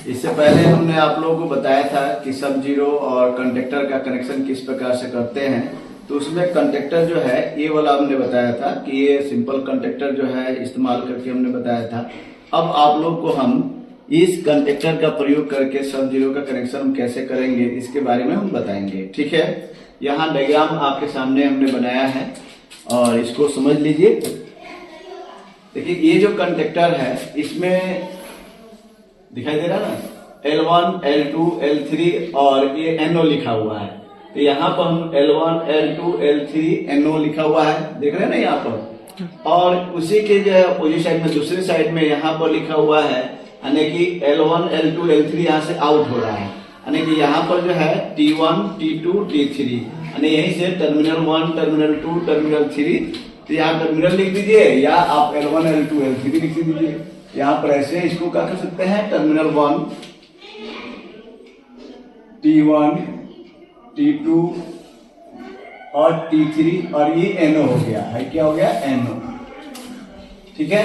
इससे पहले हमने आप लोगों को बताया था कि सब जीरो और कंडक्टर का कनेक्शन किस प्रकार से करते हैं। तो उसमें कंडक्टर जो है ये वाला हमने बताया था कि ये सिंपल कंडक्टर जो है इस्तेमाल करके हमने बताया था। अब आप लोग को हम इस कंडक्टर का प्रयोग करके सब जीरो का कनेक्शन हम कैसे करेंगे इसके बारे में हम बताएंगे। ठीक है, यहाँ डायग्राम आपके सामने हमने बनाया है और इसको समझ लीजिए। देखिए ये जो कंडक्टर है इसमें दिखाई दे रहा है ना, L1, L2, L3 और ये NO लिखा हुआ है। तो यहाँ पर हम L1, L2, L3, NO लिखा हुआ है, देख रहे हैं ना यहाँ पर। और उसी के जो है अपोजिट साइड में दूसरी साइड में यहाँ पर लिखा हुआ है यानी कि L1, L2, L3 यहाँ से आउट हो रहा है, यानी कि यहाँ पर जो है T1, T2, T3 यानी यहीं से टर्मिनल 1, टर्मिनल 2, टर्मिनल 3। तो यहाँ टर्मिनल लिख दीजिए या आप L1, L2, L3 लिख दीजिए। यहाँ पर ऐसे इसको क्या कर सकते हैं, टर्मिनल 1, T1, T2 और T3 और ये NO हो गया है। क्या हो गया, NO। ठीक है,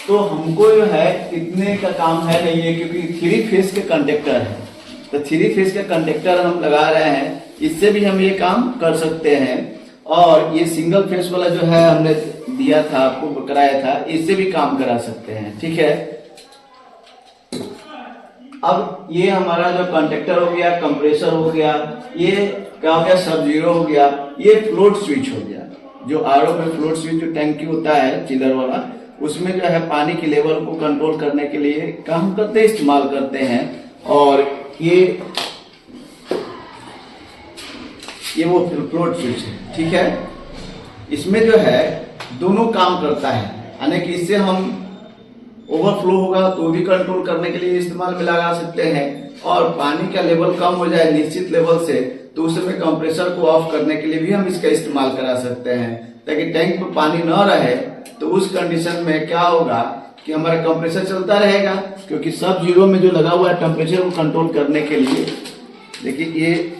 तो हमको जो है इतने का काम है नहीं है क्योंकि 3 फेज के कंडक्टर है। तो 3 फेज के कंडक्टर हम लगा रहे हैं, इससे भी हम ये काम कर सकते हैं। और ये सिंगल फेस वाला जो है हमने दिया था आपको, कराया था, इससे भी काम करा सकते हैं। ठीक है, अब ये हमारा जो कंडक्टर हो गया, कंप्रेसर हो गया, ये क्या हो गया, सब जीरो हो गया, ये फ्लोट स्विच हो गया। जो आरओ में फ्लोट स्विच जो टैंकी होता है चिलर वाला, उसमें जो है पानी की लेवल को कंट्रोल करने के लिए काम करते इस्तेमाल करते हैं। और ये वो फ्लोट स्विच है। ठीक है, इसमें जो है दोनों काम करता है, यानी कि इससे हम ओवरफ्लो होगा तो भी कंट्रोल करने के लिए इस्तेमाल में लगा सकते हैं। और पानी का लेवल कम हो जाए निश्चित लेवल से तो उस समय कंप्रेसर को ऑफ करने के लिए भी हम इसका इस्तेमाल करा सकते हैं, ताकि टैंक में पानी न रहे। तो उस कंडीशन में क्या होगा कि हमारा कंप्रेसर चलता रहेगा, क्योंकि सब जीरो में जो लगा हुआ है टेम्परेचर को कंट्रोल करने के लिए। देखिए ये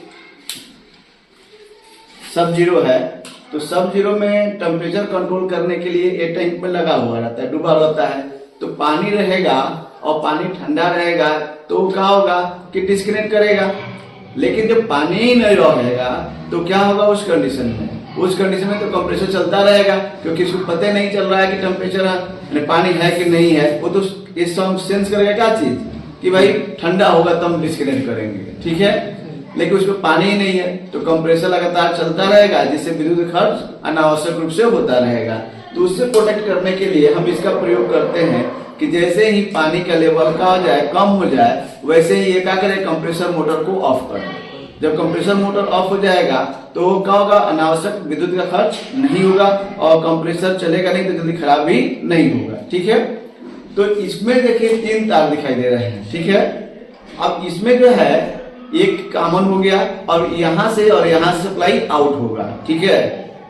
सब जीरो है, तो सब जीरो में टेम्परेचर कंट्रोल करने के लिए ये टैंक में लगा हुआ रहता है, डूबा रहता है। तो पानी रहेगा और पानी ठंडा रहेगा तो क्या होगा कि डिस्कनेक्ट करेगा। लेकिन जब पानी ही नहीं रहेगा तो क्या होगा उस कंडीशन में, उस कंडीशन में तो कंप्रेसर चलता रहेगा, क्योंकि उसको पता ही नहीं चल रहा है कि टेम्परेचर पानी है कि नहीं है। वो तो इस सेंस करेगा क्या चीज कि भाई ठंडा होगा तो हम डिस्कनेक्ट करेंगे। ठीक है, लेकिन उसमें पानी ही नहीं है तो कंप्रेसर लगातार चलता रहेगा, जिससे विद्युत खर्च अनावश्यक रूप से होता रहेगा। तो उससे प्रोटेक्ट करने के लिए हम इसका प्रयोग करते हैं कि जैसे ही पानी का लेवल का हो जाए, कम हो जाए, वैसे ही ये क्या करे, कंप्रेसर मोटर को ऑफ कर दे। जब कंप्रेसर मोटर ऑफ हो जाएगा तो क्या होगा, अनावश्यक विद्युत का खर्च नहीं होगा और कंप्रेसर चलेगा नहीं तो जल्दी खराब भी नहीं होगा। ठीक है, तो इसमें देखिए 3 तार दिखाई दे रहे हैं। ठीक है, अब इसमें जो है एक कॉमन हो गया और यहाँ से सप्लाई आउट होगा। ठीक है,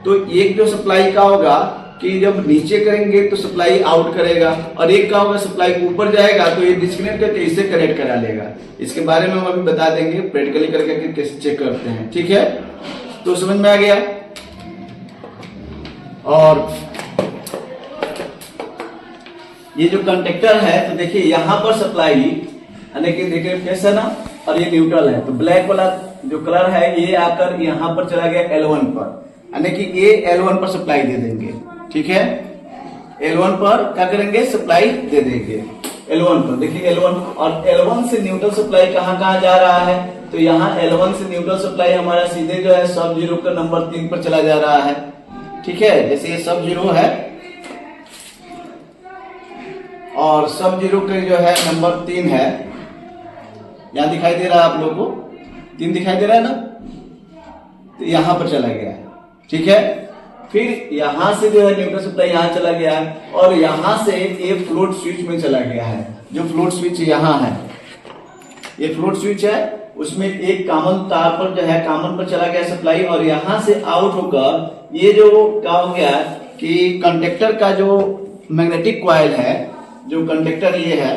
तो एक जो सप्लाई का होगा कि जब नीचे करेंगे तो सप्लाई आउट करेगा, और एक का होगा सप्लाई ऊपर जाएगा तो ये डिस्कनेक्ट करके इससे कनेक्ट करा लेगा। इसके बारे में हम अभी बता देंगे प्रैक्टिकली करके कि कैसे चेक करते हैं। ठीक है, तो समझ में आ गया। और ये जो कंडक्टर है तो देखिए यहाँ पर सप्लाई यानी कि देखिए कैसा ना, और ये न्यूट्रल है, तो ब्लैक वाला जो कलर है ये आकर यहाँ पर चला गया L1 पर, यानी कि ये L1 पर सप्लाई दे देंगे। ठीक है, L1 पर क्या करेंगे, सप्लाई दे देंगे L1 पर। देखिए L1 और L1 से न्यूट्रल सप्लाई कहाँ जा रहा है, तो यहाँ L1 से न्यूट्रल सप्लाई हमारा सीधे जो है सब जीरो का नंबर 3 पर चला जा रहा है। ठीक है, जैसे ये सब जीरो है और सब जीरो का जो है नंबर 3 है, यहाँ दिखाई दे रहा है आप लोगों को, 3 दिखाई दे रहा है ना, तो यहाँ पर चला गया है। ठीक है, फिर यहाँ से जो है न्यूट्रल सप्लाई यहाँ चला गया है और यहाँ से ये फ्लोट स्विच में चला गया है। जो फ्लोट स्विच यहाँ है, ये फ्लोट स्विच है, उसमें एक कॉमन तार पर जो है कॉमन पर चला गया सप्लाई, और यहाँ से आउट होकर ये जो क्या हो गया कि कंडक्टर का जो मैग्नेटिक कॉइल है, जो कंडक्टर ये है,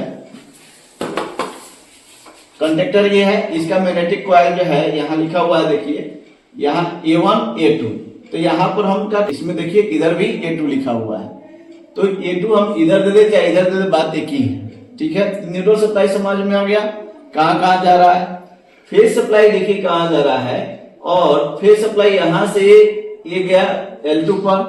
कंडक्टर ये है, इसका मैग्नेटिक कॉइल जो है यहाँ लिखा हुआ है, देखिए यहाँ A1 A2, तो यहाँ पर हम क्या, इसमें देखिए इधर भी A2 लिखा हुआ है, तो A2 हम इधर दे दे चाहे इधर दे दे, बात एक ही है। ठीक है, न्यूट्रल सप्लाई समझ में आ गया कहाँ कहाँ जा रहा है। फेज सप्लाई देखिए कहाँ जा रहा है, और फेज सप्लाई यहां से ये गया L2 पर।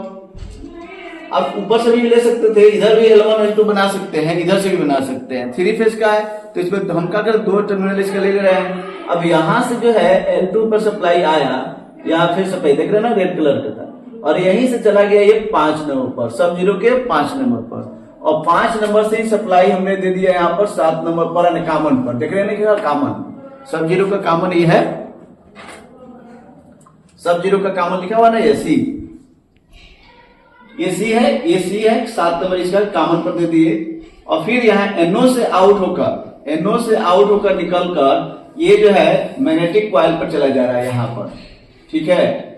अब ऊपर से भी ले सकते थे, इधर भी L1 L2 बना सकते हैं, इधर से भी बना सकते हैं। 3 फेज का है तो इसमें हम क्या कर 2 टर्मिनल इसका ले रहे हैं। अब यहां से जो है L2 पर सप्लाई आया, यहाँ फेज सप्लाई देख रहे हैं ना, रेड कलर का था, और यहीं से चला गया ये 5 नंबर पर, सब जीरो के 5 नंबर पर, और 5 नंबर से ही सप्लाई हमने दे दिया यहाँ पर 7 नंबर पर यानी कॉमन पर। देख रहे हैं ना कॉमन, सब जीरो का कॉमन ये है, सब जीरो का कॉमन लिखा हुआ ना ये सी, ये सी है, ये सी है, 7 नंबर इसका कॉमन पर दे दिए। और फिर यहाँ NO से आउट होकर निकलकर ये जो है मैग्नेटिक कॉइल पर चला जा रहा है यहाँ पर, ठीक है।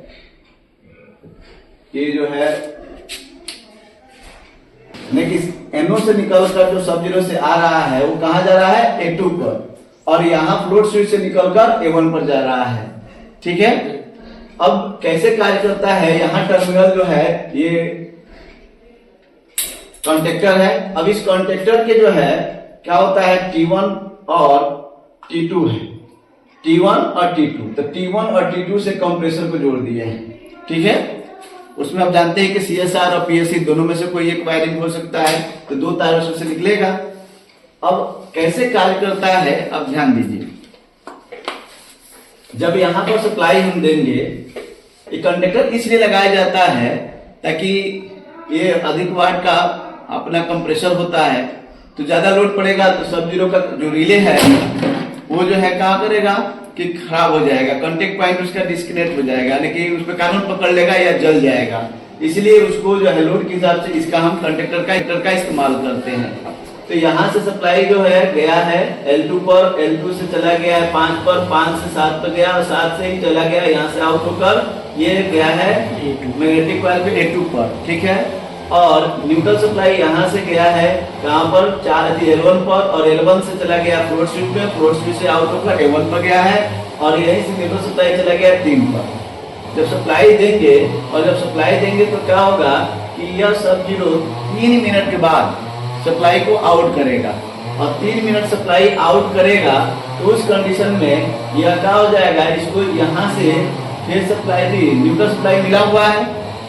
ये जो है NO से निकलकर जो सब जीरो से आ रहा है वो कहां जा रहा है A2 पर, और यहाँ फ्लोट स्विच से निकलकर A1 पर जा रहा है, ठीक है। अब कैसे कार्य करता है, यहाँ टर्मिनल जो है ये कॉन्टेक्टर है। अब इस कॉन्टेक्टर के जो है क्या होता है T1 और T2 है, T1 और T2, तो T1 और T2 से कंप्रेसर को जोड़ दिए हैं, ठीक है। उसमें आप जानते हैं कि CSR और PSC दोनों में से कोई एक वायरिंग हो सकता है, तो 2 तार उसमें से निकलेगा। अब कैसे कार्य करता है अब ध्यान दीजिए, जब यहां पर सप्लाई हम देंगे, ये कंडक्टर इसलिए लगाया जाता है ताकि ये अधिक वाट का अपना कंप्रेसर होता है, तो ज्यादा लोड पड़ेगा तो सब जीरो का जो रिले है वो जो है क्या करेगा कि खराब हो जाएगा, कांटेक्ट पॉइंट उसका डिस्कनेक्ट हो जाएगा, लेकिन उसमें कार्बन पकड़ लेगा या जल जाएगा। इसलिए उसको जो है लोड के हिसाब से इसका हम कंडक्टर का इस्तेमाल करते हैं। तो यहाँ से सप्लाई जो है गया है L2 पर, L2 से चला गया है 5 पर, 5 से 7 पर गया, और 7 से ही चला गया यहाँ से आउट होकर ये गया है मैग्नेटिक कॉइल पे A2 पर, ठीक है। और न्यूट्रल सप्लाई यहाँ से गया है कहाँ पर L1 पर, और L1 से चला गया फ्लोट स्विच पे, फ्लोट स्विच से आउट होकर A1 पर गया है, और यहीं से न्यूट्रल सप्लाई चला गया 3 पर। जब सप्लाई देंगे तो क्या होगा कि यह सब जीरो 3 मिनट के बाद सप्लाई को आउट करेगा, और 3 मिनट सप्लाई आउट करेगा तो उस कंडीशन में यह क्या हो जाएगा, इसको यहाँ से फेज सप्लाई थी, न्यूट्रल सप्लाई मिला हुआ है,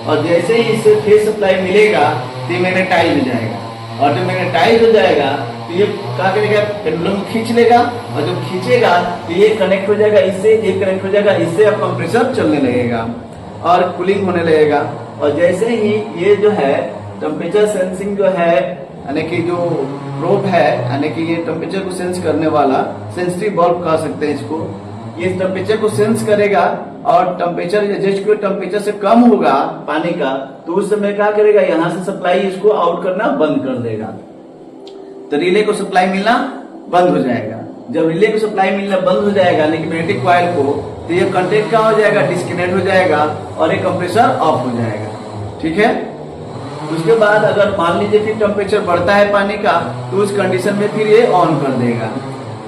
और जैसे ही इससे फेज सप्लाई मिलेगा तो ये मैग्नेटाइज हो जाएगा, और जब मैग्नेटाइज हो जाएगा तो ये क्या करेगा, पेंडुलम खींच लेगा, और जब खींचेगा तो ये कनेक्ट हो जाएगा इससे, ये कनेक्ट हो जाएगा इससे, अब कंप्रेसर चलने लगेगा और कूलिंग होने लगेगा। और जैसे ही ये जो है टेम्परेचर सेंसिंग जो है, यानी कि जो प्रोब है, यानी कि ये टेम्परेचर को सेंस करने वाला सेंसिटिव बल्ब कह सकते हैं इसको, ये टेम्परेचर को सेंस करेगा, और टेम्परेचर जस्ट कोई टेम्परेचर से कम होगा पानी का तो उस समय क्या करेगा, यहाँ से सप्लाई इसको आउट करना बंद कर देगा, तो रिले को सप्लाई मिलना बंद हो जाएगा। जब रिले को सप्लाई मिलना बंद हो जाएगा लेकिन मैग्नेटिक कॉइल को, तो ये कंटेक्ट क्या हो जाएगा, डिस्कनेक्ट हो जाएगा, और ये कंप्रेसर ऑफ हो जाएगा, ठीक है। उसके बाद अगर मान लीजिए फिर टेम्परेचर बढ़ता है पानी का, तो उस कंडीशन में फिर ये ऑन कर देगा।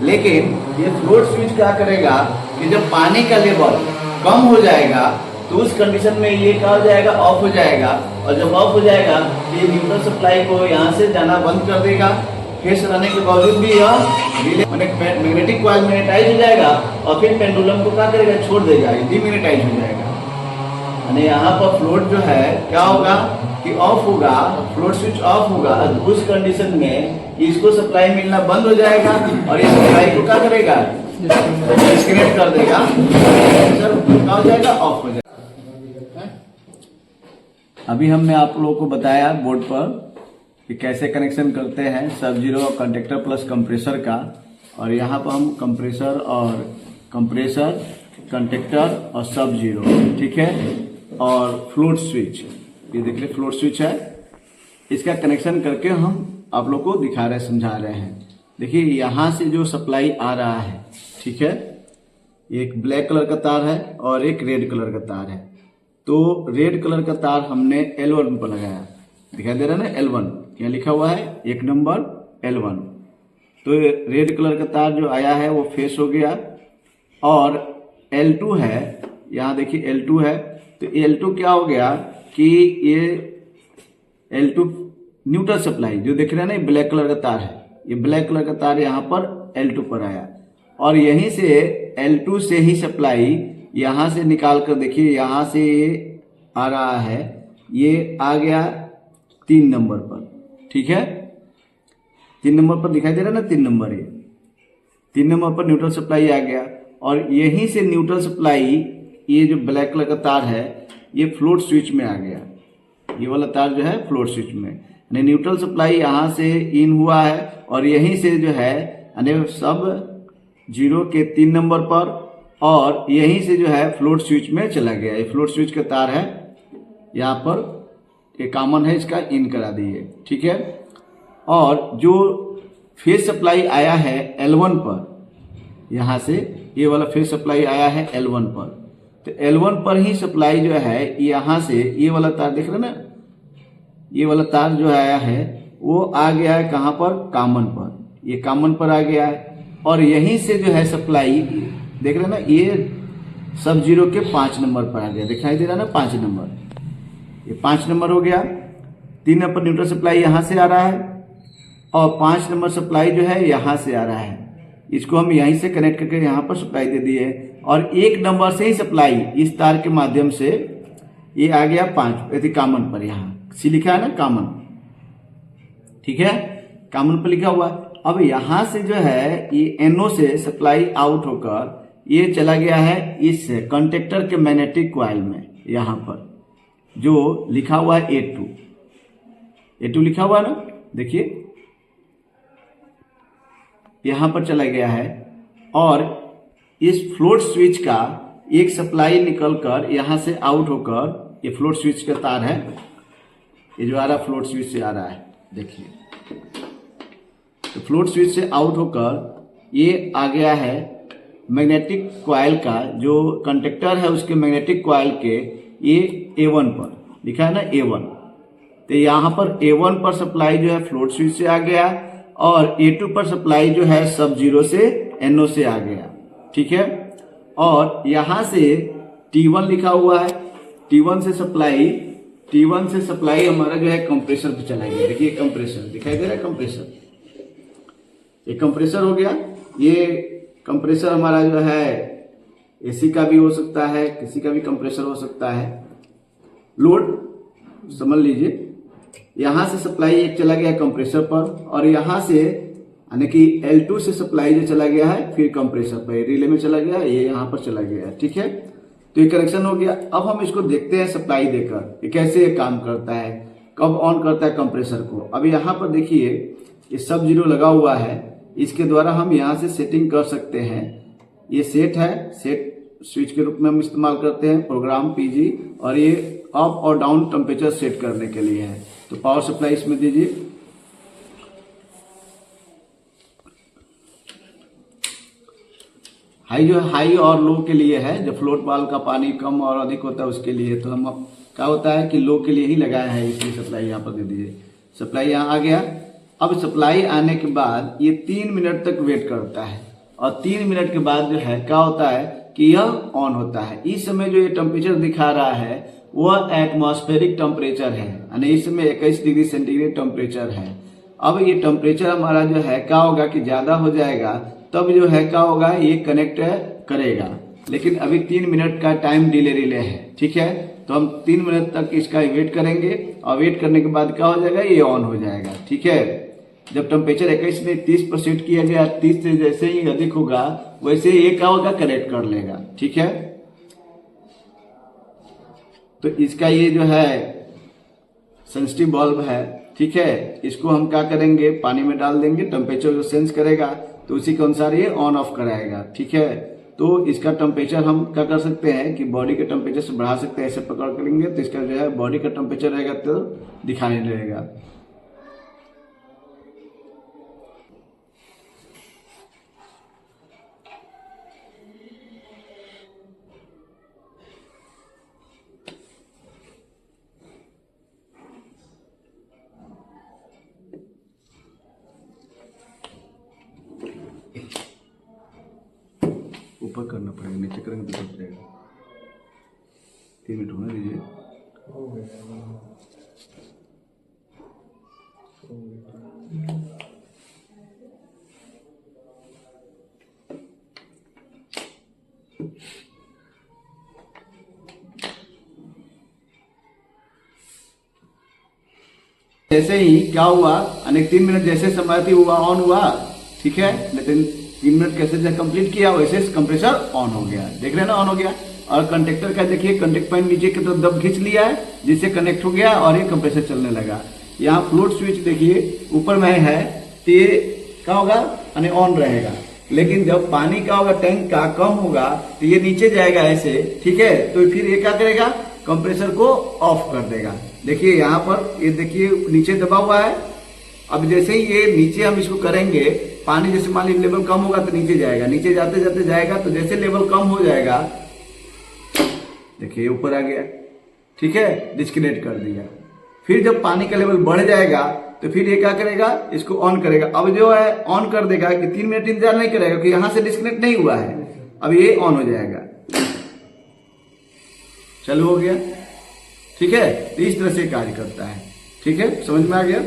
लेकिन ये फ्लोट स्विच क्या करेगा कि जब पानी का लेवल कम हो जाएगा तो उस कंडीशन में ये क्या हो जाएगा, ऑफ हो जाएगा, और जब ऑफ हो जाएगा तो ये न्यूट्रल सप्लाई को यहाँ से जाना बंद कर देगा। फेस रहने के बावजूद भी यह मैग्नेटिक कॉइल मैग्नेटाइज हो जाएगा, और फिर पेंडुलम को क्या करेगा, छोड़ देगा, डिमैग्नेटाइज हो जाएगा। यानी यहाँ पर फ्लोट जो है क्या होगा कि ऑफ होगा, फ्लोट स्विच ऑफ होगा, तो उस कंडीशन में इसको सप्लाई मिलना बंद हो जाएगा, और इस सप्लाई को क्या करेगा, डिस्कनेक्ट कर देगा, क्या हो जाएगा, ऑफ हो जाएगा। अभी हमने आप लोगों को बताया बोर्ड पर कि कैसे कनेक्शन करते हैं सब जीरो कंडक्टर प्लस कंप्रेसर का, और यहाँ पर हम कंप्रेसर कंडक्टर और सब जीरो, ठीक है, और फ्लोट स्विच, ये देख ले फ्लोट स्विच है, इसका कनेक्शन करके हम आप लोग को दिखा रहे, समझा रहे हैं। देखिए यहाँ से जो सप्लाई आ रहा है, ठीक है, एक ब्लैक कलर का तार है और एक रेड कलर का तार है। तो रेड कलर का तार हमने L1 पर लगाया, दिखाई दे रहा है ना, L1 यहाँ लिखा हुआ है 1 नंबर L1। तो रेड कलर का तार जो आया है वो फेस हो गया, और L2 है, यहाँ देखिए L2 है, तो L2 क्या हो गया कि ये L2 न्यूट्रल सप्लाई जो देख रहे हैं ना, ब्लैक कलर का तार है, ये ब्लैक कलर का तार यहाँ पर L2 पर आया और यहीं से L2 से ही सप्लाई यहाँ से निकाल कर देखिए, यहाँ से ये आ रहा है, ये आ गया 3 नंबर पर। ठीक है, 3 नंबर पर दिखाई दे रहा है ना, 3 नंबर, ये 3 नंबर पर न्यूट्रल सप्लाई आ गया और यहीं से न्यूट्रल सप्लाई, ये जो ब्लैक कलर का तार है ये फ्लोट स्विच में आ गया। ये वाला तार जो है फ्लोट स्विच में, यानी न्यूट्रल सप्लाई यहाँ से इन हुआ है और यहीं से जो है यानी सब 0 के 3 नंबर पर और यहीं से जो है फ्लोट स्विच में चला गया। ये फ्लोट स्विच का तार है, यहाँ पर ये कॉमन है, इसका इन करा दिए। ठीक है, और जो फेज सप्लाई आया है L1 पर, यहाँ से ये वाला फेज सप्लाई आया है L1 पर, तो L1 पर ही सप्लाई जो है यहाँ से ये वाला तार देख रहे ना, ये वाला तार जो आया है वो आ गया है कहाँ पर, कॉमन पर, ये कॉमन पर आ गया है और यहीं से जो है सप्लाई देख रहे ना, ये सब 0 के 5 नंबर पर आ गया, दिखाई दे रहा ना 5 नंबर, ये 5 नंबर हो गया। 3 नंबर न्यूट्रल सप्लाई यहाँ से आ रहा है और 5 नंबर सप्लाई जो है यहाँ से आ रहा है, इसको हम यहीं से कनेक्ट करके यहाँ पर सप्लाई दे दिए और 1 नंबर से ही सप्लाई इस तार के माध्यम से ये आ गया 5 यदि कॉमन पर, यहाँ सी लिखा है ना कॉमन। ठीक है, कॉमन पर लिखा हुआ। अब यहाँ से जो है ये NO से सप्लाई आउट होकर ये चला गया है इस कंडक्टर के मैग्नेटिक कॉइल में, यहाँ पर जो लिखा हुआ है A2 लिखा हुआ है ना, देखिए यहाँ पर चला गया है और इस फ्लोट स्विच का एक सप्लाई निकलकर यहाँ से आउट होकर, ये फ्लोट स्विच का तार है, ये जो आ रहा फ्लोट स्विच से आ रहा है, देखिए तो फ्लोट स्विच से आउट होकर ये आ गया है मैग्नेटिक कॉइल का, जो कंडक्टर है उसके मैग्नेटिक कॉइल के ये A1 पर लिखा है ना A1, तो यहाँ पर A1 पर सप्लाई जो है फ्लोट स्विच से आ गया और A2 पर सप्लाई जो है सब 0 से NO से आ गया। ठीक है, और यहाँ से T1 लिखा हुआ है, T1 से सप्लाई हमारा जो है कंप्रेसर पे चला गया। देखिए कंप्रेसर दिखाई दे रहा है, कंप्रेसर, ये कंप्रेसर हो गया। ये कंप्रेसर हमारा जो है AC का भी हो सकता है, किसी का भी कंप्रेसर हो सकता है, लोड समझ लीजिए। यहाँ से सप्लाई एक चला गया कंप्रेसर पर और यहाँ से यानी कि L2 से सप्लाई जो चला गया है फिर कंप्रेसर पर, रिले में चला गया, ये यहाँ पर चला गया है। ठीक है, तो ये कनेक्शन हो गया। अब हम इसको देखते हैं सप्लाई देकर ये कैसे काम करता है, कब ऑन करता है कंप्रेसर को। अब यहाँ पर देखिए ये सब 0 लगा हुआ है, इसके द्वारा हम यहाँ से सेटिंग कर सकते हैं। ये सेट है, सेट स्विच के रूप में हम इस्तेमाल करते हैं, प्रोग्राम PG, और ये अप और डाउन टेम्परेचर सेट करने के लिए है। तो पावर सप्लाई इसमें दीजिए, हाई जो हाई और लो के लिए है, जब फ्लोट वाल का पानी कम और अधिक होता है उसके लिए। तो हम क्या होता है कि लो के लिए ही लगाया है, इसलिए सप्लाई यहाँ पर दे दीजिए। सप्लाई यहाँ आ गया। अब सप्लाई आने के बाद ये 3 मिनट तक वेट करता है और 3 मिनट के बाद जो है क्या होता है कि यह ऑन होता है। इस समय जो ये टेम्परेचर दिखा रहा है वह एटमॉस्फेरिक टेम्परेचर है, यानी इस समय 21 डिग्री सेंटीग्रेड टेम्परेचर है। अब ये टेम्परेचर हमारा जो है क्या होगा कि ज्यादा हो जाएगा, तब जो है क्या होगा ये कनेक्ट करेगा, लेकिन अभी 3 मिनट का टाइम डिले है। ठीक है, तो हम 3 मिनट तक इसका वेट करेंगे और वेट करने के बाद क्या हो जाएगा, ये ऑन हो जाएगा। ठीक है, जब टेम्परेचर 21 में 30 पर सेट किया गया, 30 से जैसे ही अधिक होगा वैसे ये क्या होगा, कनेक्ट कर लेगा। ठीक है, तो इसका ये जो है सेंसिटिव बल्ब है। ठीक है, इसको हम क्या करेंगे, पानी में डाल देंगे, टेम्परेचर जो सेंस करेगा तो उसी के अनुसार ये ऑन ऑफ कराएगा। ठीक है, तो इसका टेम्परेचर हम क्या कर सकते हैं कि बॉडी के टेम्परेचर से बढ़ा सकते हैं, ऐसे पकड़ कर लेंगे तो इसका जो है बॉडी का टेम्परेचर रहेगा तो दिखाई नहीं रहेगा। ऊपर करना पड़ेगा, नीचे करेंगे तो कट जाएगा। 3 मिनट होने दीजिए। जैसे ही क्या हुआ, अनेक 3 मिनट जैसे समय हुआ ऑन हुआ, ठीक है, लेकिन 3 मिनट कैसे जब कंप्लीट किया वैसे कंप्रेसर ऑन हो गया। देख रहे हैं ना, ऑन हो गया। और कंडक्टर का देखिए, कंडक्ट पॉइंट नीचे की तरफ दब खींच लिया है, जिससे कनेक्ट हो गया और ये कंप्रेसर चलने लगा। यहाँ फ्लोट स्विच देखिए ऊपर में है, तो ये क्या होगा, यानी ऑन रहेगा। लेकिन जब पानी का होगा, टैंक का कम होगा, तो ये नीचे जाएगा ऐसे, ठीक है, तो फिर ये क्या करेगा, कंप्रेसर को ऑफ कर देगा। देखिए यहाँ पर ये देखिए नीचे दबा हुआ है। अब जैसे ही ये नीचे हम इसको करेंगे, पानी जैसे मान लीजिए लेवल कम होगा तो नीचे जाएगा, नीचे जाते जाते जाएगा, तो जैसे लेवल कम हो जाएगा, देखिए ऊपर आ गया, ठीक है, डिस्कनेक्ट कर दिया। फिर जब पानी का लेवल बढ़ जाएगा तो फिर ये क्या करेगा, इसको ऑन करेगा। अब जो है ऑन कर देगा कि 3 मिनट इंतजार नहीं करेगा, क्योंकि यहां से डिस्कनेक्ट नहीं हुआ है। अब ये ऑन हो जाएगा, चालू हो गया, ठीक है। तो इस तरह से कार्य करता है, ठीक है, समझ में आ गया।